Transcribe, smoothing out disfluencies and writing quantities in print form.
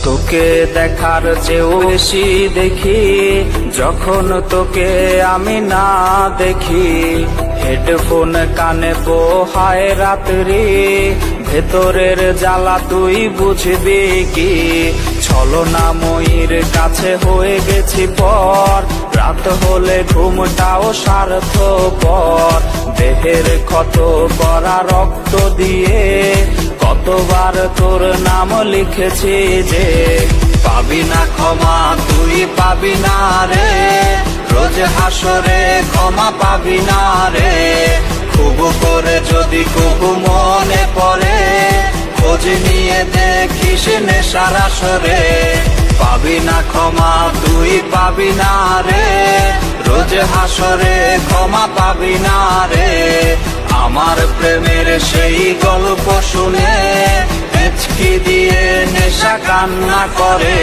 তোকে দেখার চেয়েও বেশি দেখি যখন তোকে আমি না দেখি। হেডফোন কানে পোহায় রাত্রি, ভেতরের জ্বালা তুই বুঝবি কি। ছলনাময়ীর কাছে হয়ে গেছি পর, রাত হলে ঘুমটাও স্বার্থপর। দেহের ক্ষত করা রক্ত দিয়ে কতবার তোর নাম লিখেছি যে, পাবি না ক্ষমা তুই পাবি না রে, রোজ হাসরে ক্ষমা পাবি না রে। খুব করে যদি কবু মনে পড়ে, খোঁজ নিয়ে দেখিস নেশার আসরে। পাবি না ক্ষমা তুই পাবি না রে, রোজ হাসরে ক্ষমা পাবি না রে। আমার প্রেমের সেই গল্প শুনে হেঁচকি দিয়ে নেশা কান্না করে।